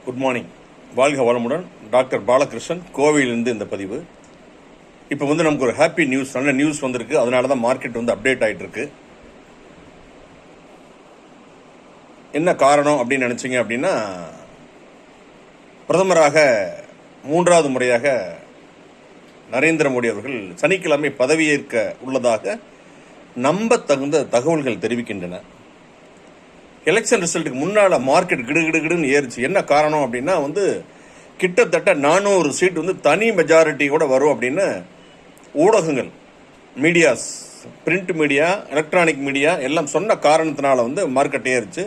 Good morning. வாழ்க வளமுடன். Doctor Balakrishnan, கோவையிலிருந்து இந்த பதிவு. இப்போ நமக்கு ஒரு ஹாப்பி நியூஸ், நல்ல நியூஸ் வந்திருக்கு. அதனால தான் மார்க்கெட் அப்டேட் ஆகிட்டு இருக்கு. என்ன காரணம் அப்படின்னு நினச்சிங்க அப்படின்னா, பிரதமராக 3வது முறையாக நரேந்திர மோடி அவர்கள் சனிக்கிழமை பதவியேற்க உள்ளதாக நம்ப தகுந்த தகவல்கள் தெரிவிக்கின்றன. எலெக்ஷன் ரிசல்ட்டுக்கு முன்னால் மார்க்கெட் கிடுகிடுன்னு ஏறிச்சு. என்ன காரணம் அப்படின்னா கிட்டத்தட்ட 400 சீட் தனி மெஜாரிட்டி கூட வரும் அப்படின்னு ஊடகங்கள், medias, print media, electronic media எல்லாம் சொன்ன காரணத்தினால மார்க்கெட் ஏறிச்சு.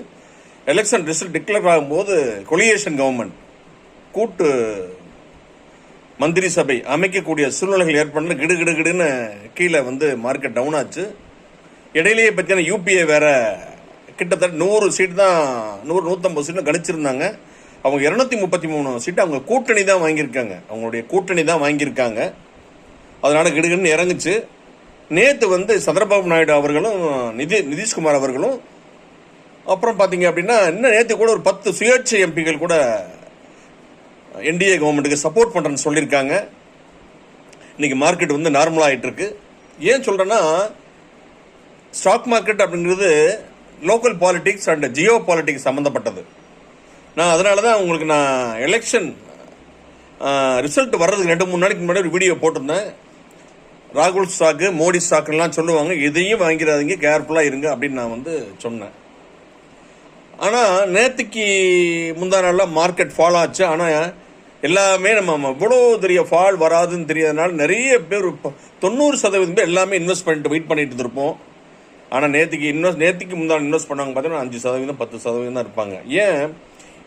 எலெக்ஷன் ரிசல்ட் டிக்ளேர் ஆகும்போது கொலியேஷன் கவர்மெண்ட், கூட்டு மந்திரி சபை அமைக்கக்கூடிய சூழ்நிலைகள் ஏற்பட கிடுகிடுன்னு கீழே மார்க்கெட் டவுன் ஆச்சு. இடையிலேயே பார்த்தீங்கன்னா யூபிஏ வேற கிட்டத்தட்ட 100 சீட் தான், 150 சீட் கணிச்சிருந்தாங்க. அவங்க 233 சீட்டு அவங்க கூட்டணி தான் வாங்கியிருக்காங்க, அவங்களுடைய கூட்டணி தான் வாங்கியிருக்காங்க. அதனால கிடுகிடுன்னு இறங்குச்சு. நேற்று சந்திரபாபு நாயுடு அவர்களும் நிதிஷ்குமார் அவர்களும் அப்புறம் பார்த்தீங்க அப்படின்னா இன்னும் நேற்று கூட ஒரு 10 சுயேட்சை எம்பிகள் கூட என்டிஏ கவர்மெண்ட்டுக்கு சப்போர்ட் பண்ணுறேன்னு சொல்லியிருக்காங்க. இன்னைக்கு மார்க்கெட் நார்மலாக ஆகிட்டு இருக்கு. ஏன் சொல்கிறேன்னா, ஸ்டாக் மார்க்கெட் அப்படிங்கிறது local politics and Jio politics சம்மந்தப்பட்டது. நான் அதனால தான் உங்களுக்கு எலெக்ஷன் ரிசல்ட் வர்றதுக்கு 2-3 நாளைக்கு முன்னாடி ஒரு வீடியோ போட்டிருந்தேன். ராகுல் ஸ்டாக்கு, மோடி ஸ்டாக்குலாம் சொல்லுவாங்க, இதையும் வாங்கிறாதீங்க, கேர்ஃபுல்லாக இருங்க அப்படின்னு நான் சொன்னேன். ஆனால் நேற்றுக்கு முந்தா நாளில் மார்க்கெட் ஃபால் ஆச்சு. ஆனால் எல்லாமே நம்ம இவ்வளோ பெரிய ஃபால் வராதுன்னு தெரியாதனால நிறைய பேர் 90% பேர் எல்லாமே இன்வெஸ்ட் பண்ணிட்டு வெயிட் பண்ணிட்டு இருந்திருப்போம். ஆனால் நேற்றுக்கு முந்தான இன்வெஸ்ட் பண்ணவங்க பார்த்தீங்கன்னா 5%, 10% தான் இருப்பாங்க. ஏன்?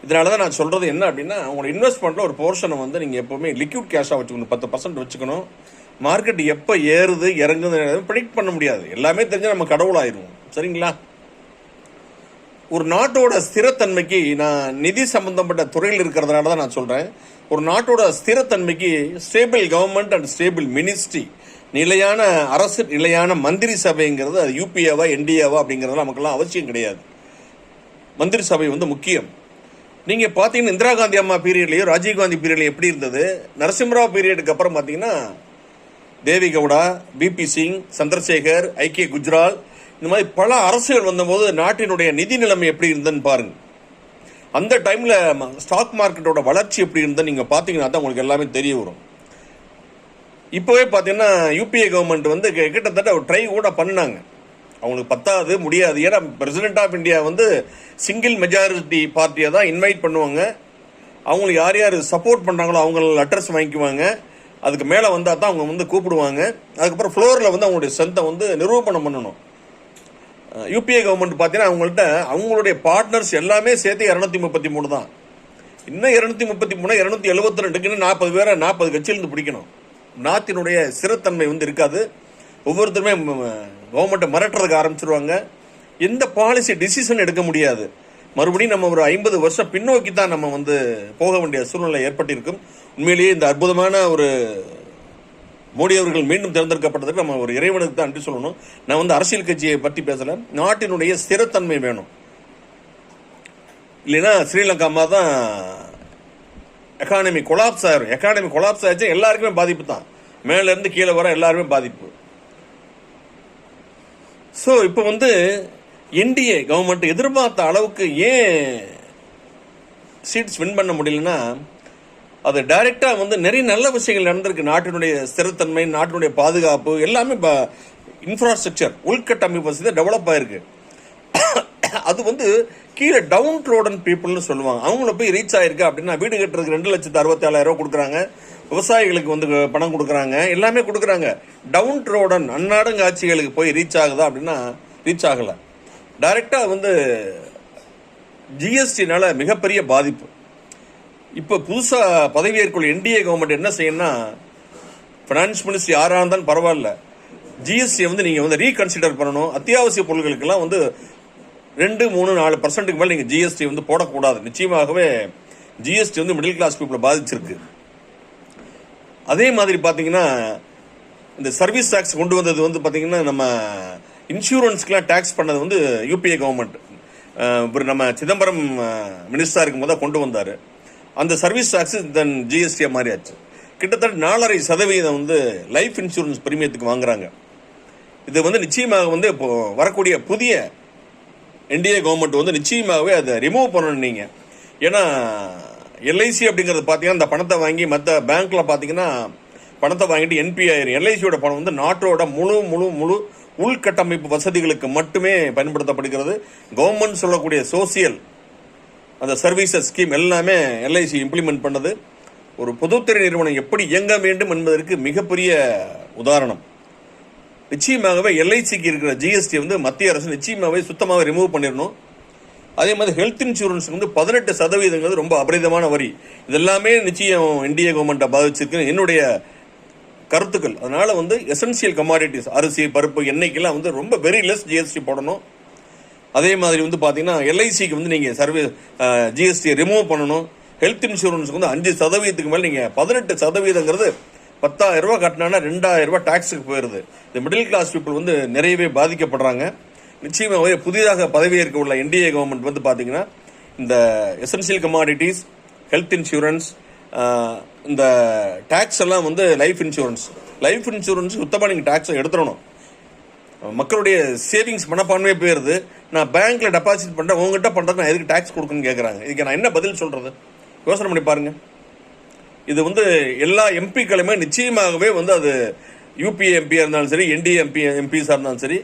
இதனால தான் நான் சொல்கிறது என்ன அப்படின்னா, உங்களோட இன்வெஸ்ட்மெண்ட்டில் ஒரு போர்ஷனை நீங்கள் எப்போவுமே லிக்விட் கேஷாக வச்சுக்கணும், 10% வச்சுக்கணும். மார்க்கெட் எப்போ ஏறுது இறங்குது ப்ரெடிக்ட் பண்ண முடியாது. எல்லாமே தெரிஞ்சால் நம்ம கடவுளாயிருவோம். சரிங்களா? ஒரு நாட்டோட ஸ்திரத்தன்மைக்கு, நான் நிதி சம்பந்தப்பட்ட துறையில் இருக்கிறதுனால தான் நான் சொல்கிறேன், ஒரு நாட்டோட ஸ்திரத்தன்மைக்கு stable government and stable ministry, நிலையான அரசு, நிலையான மந்திரி சபைங்கிறது அது யூபிஏவா என்டிஏவா அப்படிங்கிறது நமக்கெல்லாம் அவசியம் கிடையாது. மந்திரி சபை முக்கியம். நீங்கள் பார்த்தீங்கன்னா இந்திரா காந்தி அம்மா பீரியட்லையும் ராஜீவ்காந்தி பீரியட்லையும் எப்படி இருந்தது, நரசிம்மராவ் பீரியடுக்கு அப்புறம் பார்த்தீங்கன்னா தேவி கவுடா, பிபி சிங், சந்திரசேகர், ஐக்கிய குஜ்ரால், இந்த மாதிரி பல அரசுகள் வந்தபோது நாட்டினுடைய நிதி நிலைமை எப்படி இருந்ததுன்னு பாருங்க. அந்த டைமில் ஸ்டாக் மார்க்கெட்டோட வளர்ச்சி எப்படி இருந்ததுன்னு நீங்கள் பார்த்தீங்கன்னா தான் உங்களுக்கு எல்லாமே தெரிய வரும். இப்போவே பார்த்தீங்கன்னா யூபிஏ கவர்மெண்ட் கிட்டத்தட்ட ஒரு ட்ரை கூட பண்ணாங்க. அவங்களுக்கு பத்தாது, முடியாது. ஏன்னா President of India single majority பார்ட்டியை தான் இன்வைட் பண்ணுவாங்க. அவங்களுக்கு யார் யார் சப்போர்ட் பண்ணுறாங்களோ அவங்கள லெட்டர்ஸ் வாங்கிக்குவாங்க. அதுக்கு மேலே வந்தால் தான் அவங்க கூப்பிடுவாங்க. அதுக்கப்புறம் ஃப்ளோரில் அவங்களுடைய சொந்த நிரூபணம் பண்ணணும். யூபிஏ கவர்மெண்ட் பார்த்தீங்கன்னா அவங்கள்ட்ட அவங்களுடைய பார்ட்னர்ஸ் எல்லாமே சேர்த்து 233 தான். இன்னும் 233, 272க்குன்னு 40 பேரை 40 கட்சியிலிருந்து பிடிக்கணும். நாட்டினுடைய ஸ்திரத்தன்மை இருக்காது. ஒவ்வொருத்தருமே கவர்மெண்ட்டை மிரட்டுறதுக்கு ஆரம்பிச்சிருவாங்க. எந்த பாலிசி டிசிஷன் எடுக்க முடியாது. மறுபடியும் நம்ம ஒரு 50 வருஷம் பின்னோக்கி தான் நம்ம போக வேண்டிய சூழ்நிலை ஏற்பட்டிருக்கும். உண்மையிலேயே இந்த அற்புதமான ஒரு மோடி அவர்கள் மீண்டும் தேர்ந்தெடுக்கப்பட்டதுக்கு நம்ம ஒரு இறைவனுக்கு தான் நன்றி சொல்லணும். நான் அரசியல் கட்சியை பற்றி பேசல, நாட்டினுடைய ஸ்திரத்தன்மை வேணும். இல்லைன்னா ஸ்ரீலங்கா மாதிரி தான் எக்கானமி கொலாப்ஸ் ஆயிரும். எக்கானமி கொலாப்ஸ் ஆயிடுச்சு, எல்லாருக்குமே பாதிப்பு தான். மேலேருந்து கீழே வர எல்லாருமே பாதிப்பு. ஸோ இப்போ என்டிஏ கவர்மெண்ட் எதிர்பார்த்த அளவுக்கு ஏன் சீட்ஸ் வின் பண்ண முடியலன்னா, அது டைரெக்டாக நிறைய நல்ல விஷயங்கள் நடந்திருக்கு. நாட்டினுடைய ஸ்திரத்தன்மை, நாட்டினுடைய பாதுகாப்பு எல்லாமே இன்ஃப்ராஸ்ட்ரக்சர், உள்கட்டமைப்பு வசதி டெவலப் ஆயிருக்கு. அது கீழே டவுன் ரோடன் பீப்புள்னு சொல்லுவாங்க. அவங்கள போய் ரீச் ஆயிருக்கு அப்படின்னா, வீடு கட்டுறதுக்கு 2,67,000 கொடுக்குறாங்க, விவசாயிகளுக்கு பணம் கொடுக்குறாங்க, எல்லாமே கொடுக்குறாங்க. டவுன் ரோடன் அந்நாடங்க ஆட்சிகளுக்கு போய் ரீச் ஆகுதா அப்படின்னா ரீச் ஆகலை. டைரெக்டாக ஜிஎஸ்டினால மிகப்பெரிய பாதிப்பு. இப்போ புதுசாக பதவியேற்குள்ள என்டிஏ கவர்மெண்ட் என்ன செய்யணும்னா, ஃபினான்ஸ் மினிஸ்ட்ரி யாராக இருந்தாலும் பரவாயில்ல, ஜிஎஸ்டி நீங்கள் ரீகன்சிடர் பண்ணணும். அத்தியாவசிய பொருட்களுக்கெல்லாம் 2, 3, 4% மேலே நீங்கள் ஜிஎஸ்டி போடக்கூடாது. நிச்சயமாகவே ஜிஎஸ்டி மிடில் கிளாஸ் பீப்புளை பாதிச்சிருக்கு. அதே மாதிரி பார்த்தீங்கன்னா இந்த சர்வீஸ் டேக்ஸ் கொண்டு வந்தது பார்த்தீங்கன்னா, நம்ம இன்சூரன்ஸ்க்குலாம் டேக்ஸ் பண்ணது யூபிஏ கவர்மெண்ட். நம்ம சிதம்பரம் மினிஸ்டராக இருக்கும்போது கொண்டு வந்தார். அந்த சர்வீஸ் டாக்ஸ் தென் ஜிஎஸ்டியா மாறியாச்சு. கிட்டத்தட்ட 4.5% வந்து லைஃப் இன்சூரன்ஸ் பிரீமியத்துக்கு வாங்குறாங்க. இது வந்து நிச்சயமாக வந்து இப்போ வரக்கூடிய புதிய என்டிஏ கவர்மெண்ட் வந்து நிச்சயமாகவே அதை ரிமூவ் பண்ணணும். நீங்கள் ஏன்னா எல்ஐசி அப்படிங்கிறது பார்த்தீங்கன்னா இந்த பணத்தை வாங்கி மற்ற பேங்க்கில் பார்த்தீங்கன்னா பணத்தை வாங்கிட்டு என்பி ஆயிரும். எல்ஐசியோட பணம் வந்து நாட்டோட முழு உள்கட்டமைப்பு வசதிகளுக்கு மட்டுமே பயன்படுத்தப்படுகிறது. கவர்மெண்ட் சொல்லக்கூடிய சோசியல் அந்த சர்வீசஸ் ஸ்கீம் எல்லாமே எல்ஐசி இம்ப்ளிமெண்ட் பண்ணது. ஒரு பொதுத்துறை நிறுவனம் எப்படி இயங்க வேண்டும் என்பதற்கு மிகப்பெரிய உதாரணம். நிச்சயமாகவே எல்ஐசிக்கு இருக்கிற ஜிஎஸ்டி வந்து மத்திய அரசு நிச்சயமாகவே சுத்தமாக ரிமூவ் பண்ணிடணும். அதே மாதிரி ஹெல்த் இன்சூரன்ஸ் வந்து 18% ரொம்ப அபரிதமான வரி. இதெல்லாமே நிச்சயம் என்டிஏ கவர்மெண்ட்டை பாதிச்சிருக்கு என்னுடைய கருத்துக்கள். அதனால வந்து எசென்சியல் கமாடிட்டிஸ் அரிசி பருப்பு எண்ணெய்க்கெல்லாம் வந்து ரொம்ப வெரி லெஸ் ஜிஎஸ்டி போடணும். அதே மாதிரி வந்து பார்த்தீங்கன்னா எல்ஐசிக்கு வந்து நீங்கள் ஜிஎஸ்டியை ரிமூவ் பண்ணணும். ஹெல்த் இன்சூரன்ஸுக்கு வந்து 5% மேலே நீங்கள் 18%ங்கிறது 10,000 ரூபா கட்டினா 2,000 ரூபா டாக்ஸுக்கு போயிடுது. இந்த மிடில் கிளாஸ் பீப்புள் வந்து நிறையவே பாதிக்கப்படுறாங்க. நிச்சயமாகவே புதிதாக பதவியேற்க உள்ள என்டிஏ கவர்மெண்ட் வந்து பார்த்தீங்கன்னா இந்த எசென்சியல் கமாடிட்டிஸ், ஹெல்த் இன்சூரன்ஸ், இந்த டாக்ஸ் எல்லாம் வந்து லைஃப் இன்சூரன்ஸ் சுத்தமாக நீங்கள் டாக்ஸை எடுத்துடணும். மக்களுடைய சேவிங்ஸ் மனப்பான்மையே போயிடுது. நான் பேங்க்ல டெபாசிட் பண்ணுறேன், உங்ககிட்ட பண்ணுறது நான் எதுக்கு டாக்ஸ் கொடுக்கணும்னு கேட்குறாங்க. இதுக்கு நான் என்ன பதில் சொல்கிறது? யோசனை பண்ணி பாருங்க. இது வந்து எல்லா எம்பிக்களுமே நிச்சயமாகவே வந்து அது யூபிஏ எம்பியாக இருந்தாலும் சரி, என்டிஏ எம்பிஸாக இருந்தாலும் சரி,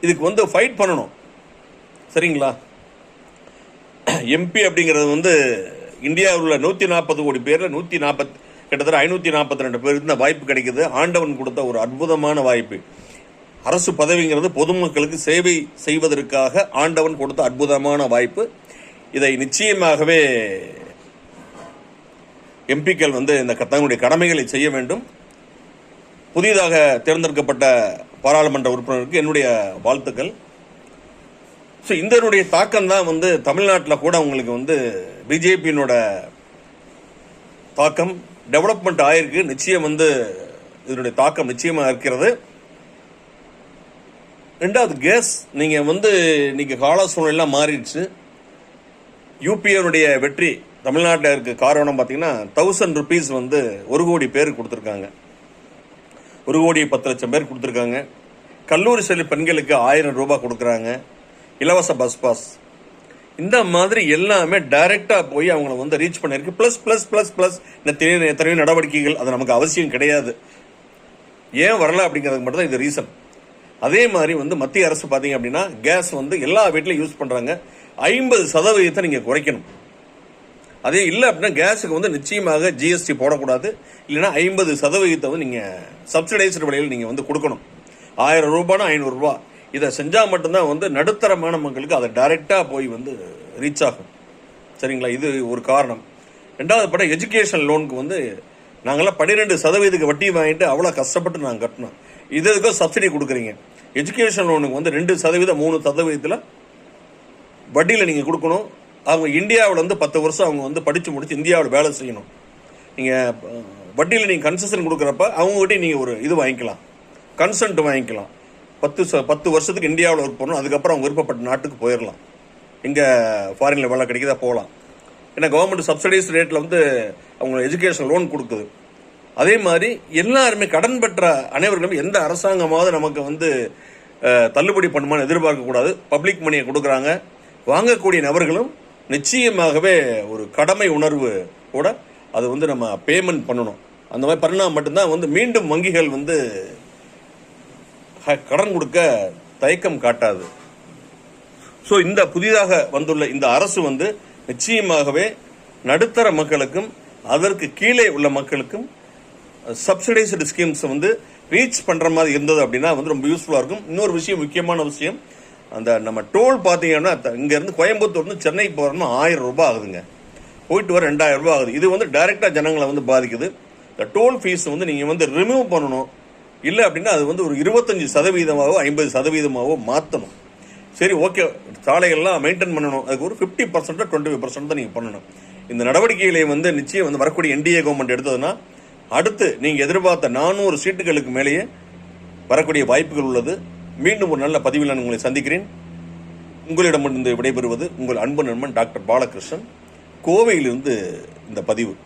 இதுக்கு வந்து ஃபைட் பண்ணணும். சரிங்களா? எம்பி அப்படிங்கிறது வந்து இந்தியாவில் உள்ள 140 கோடி பேரில் கிட்டத்தட்ட 542 பேருக்கு இந்த வாய்ப்பு கிடைக்குது. ஆண்டவன் கொடுத்த ஒரு அற்புதமான வாய்ப்பு. அரசு பதவிங்கிறது பொதுமக்களுக்கு சேவை செய்வதற்காக ஆண்டவன் கொடுத்த அற்புதமான வாய்ப்பு. இதை நிச்சயமாகவே எம்பிக்கள் வந்து இந்த தங்களுடைய கடமைகளை செய்ய வேண்டும். புதிதாக தேர்ந்தெடுக்கப்பட்ட பாராளுமன்ற உறுப்பினருக்கு என்னுடைய வாழ்த்துக்கள். ஸோ இதனுடைய தாக்கம் தான் வந்து தமிழ்நாட்டில் கூட உங்களுக்கு வந்து பிஜேபியினோட தாக்கம் டெவலப்மெண்ட் ஆயிருக்கு. நிச்சயம் வந்து இதனுடைய தாக்கம் நிச்சயமாக இருக்கிறது. ரெண்டாவது கேஸ், நீங்கள் வந்து இன்னைக்கு கால சூழ்நிலாம் மாறிடுச்சு. யூபிஏனுடைய வெற்றி தமிழ்நாட்டில் இருக்க காரணம் பார்த்தீங்கன்னா 1000 rupees வந்து 1 கோடி பேர் கொடுத்துருக்காங்க. 1 கோடி 10 லட்சம் பேர் கொடுத்துருக்காங்க. கல்லூரி செல்வி பெண்களுக்கு 1000 ரூபாய் கொடுக்குறாங்க. இலவச பஸ் பாஸ். இந்த மாதிரி எல்லாமே டைரக்டாக போய் அவங்கள வந்து ரீச் பண்ணியிருக்கு. ப்ளஸ் எத்தனையோ நடவடிக்கைகள் அது நமக்கு அவசியம் கிடையாது. ஏன் வரல அப்படிங்கிறதுக்கு மட்டும் தான் இது ரீசன். அதே மாதிரி வந்து மத்திய அரசு பார்த்தீங்க அப்படின்னா கேஸ் வந்து எல்லா வீட்லையும் யூஸ் பண்ணுறாங்க. 50% நீங்கள் குறைக்கணும். அதே இல்லை அப்படின்னா கேஸுக்கு வந்து நிச்சயமாக ஜிஎஸ்டி போடக்கூடாது. இல்லைன்னா 50% வந்து நீங்கள் சப்சிடைஸ்டு விலையில் நீங்கள் வந்து கொடுக்கணும். 1000 ரூபாய்னா 500 ரூபா. இதை செஞ்சால் மட்டும்தான் வந்து நடுத்தரமான மக்களுக்கு அதை டைரெக்டாக போய் வந்து ரீச் ஆகும். சரிங்களா? இது ஒரு காரணம். ரெண்டாவது படம் எஜுகேஷன் லோனுக்கு வந்து நாங்கள்லாம் 12% வட்டி வாங்கிட்டு அவ்வளோ கஷ்டப்பட்டு நாங்கள் கட்டினோம். இதுக்கு சப்சிடி கொடுக்குறீங்க. எஜுகேஷன் லோனுக்கு வந்து 2%, 3% வட்டியில் நீங்கள் கொடுக்கணும். அவங்க இந்தியாவில் வந்து 10 வருஷம் அவங்க வந்து படித்து முடிச்சு இந்தியாவில் வேலை செய்யணும். நீங்கள் வட்டியில் நீங்கள் கன்செஷன் கொடுக்குறப்ப அவங்ககிட்ட நீங்கள் ஒரு இது வாங்கிக்கலாம், கன்சென்ட் வாங்கிக்கலாம். 10 வருஷத்துக்கு இந்தியாவில் ஒர்க் பண்ணணும். அதுக்கப்புறம் அவங்க விருப்பப்பட்ட நாட்டுக்கு போயிடலாம். எங்கே ஃபாரினில் வேலை கிடைக்குதா போகலாம். ஏன்னா கவர்மெண்ட் சப்சிடைஸ் ரேட்டில் வந்து அவங்க எஜுகேஷன் லோன் கொடுக்குது. அதே மாதிரி எல்லாருமே கடன் பெற்ற அனைவர்களும் எந்த அரசாங்கமாவது நமக்கு வந்து தள்ளுபடி பண்ணுமான்னு எதிர்பார்க்கக்கூடாது. பப்ளிக் மணியை கொடுக்குறாங்க. வாங்கக்கூடிய நபர்களும் நிச்சயமாகவே ஒரு கடமை உணர்வு கூட அது வந்து நம்ம பேமெண்ட் பண்ணணும். அந்த மாதிரி பண்ணா மட்டும்தான் வந்து மீண்டும் வங்கிகள் வந்து கடன் கொடுக்க தயக்கம் காட்டாது. ஸோ இந்த புதிதாக வந்துள்ள இந்த அரசு வந்து நிச்சயமாகவே நடுத்தர மக்களுக்கும் அதற்கு கீழே உள்ள மக்களுக்கும் சப்சிடைஸ்டு ஸ்கீம்ஸ் வந்து ரீச் பண்ணுற மாதிரி இருந்தது அப்படின்னா வந்து ரொம்ப யூஸ்ஃபுல்லாக இருக்கும். இன்னொரு விஷயம், முக்கியமான விஷயம், அந்த நம்ம டோல் பார்த்தீங்கன்னா இங்கேருந்து கோயம்புத்தூர்லேருந்து சென்னை போகிறோம்னா 1000 ரூபாய் ஆகுதுங்க. போயிட்டு வர 2000 ரூபாய் ஆகுது. இது வந்து டைரெக்டாக ஜனங்களை வந்து பாதிக்குது. இந்த டோல் ஃபீஸ் வந்து நீங்கள் வந்து ரிமூவ் பண்ணணும். இல்லை அப்படின்னா அது வந்து ஒரு 25%, 50% மாற்றணும். சரி, ஓகே, சாலைகள்லாம் மெயின்டைன் பண்ணணும். அதுக்கு ஒரு 50%, 25% தான் நீங்கள் பண்ணணும். இந்த நடவடிக்கைகளை வந்து நிச்சயம் வந்து வரக்கூடிய என்டிஏ கவர்மெண்ட் எடுத்ததுன்னா அடுத்து நீங்கள் எதிர்பார்த்த 400 சீட்டுகளுக்கு மேலேயே வரக்கூடிய வாய்ப்புகள் உள்ளது. மீண்டும் ஒரு நல்ல பதிவில் நான் உங்களை சந்திக்கிறேன். உங்களிடமிருந்து விடைபெறுவது உங்கள் அன்பு நண்பன் டாக்டர் பாலகிருஷ்ணன். கோவையிலிருந்து இந்த பதிவு.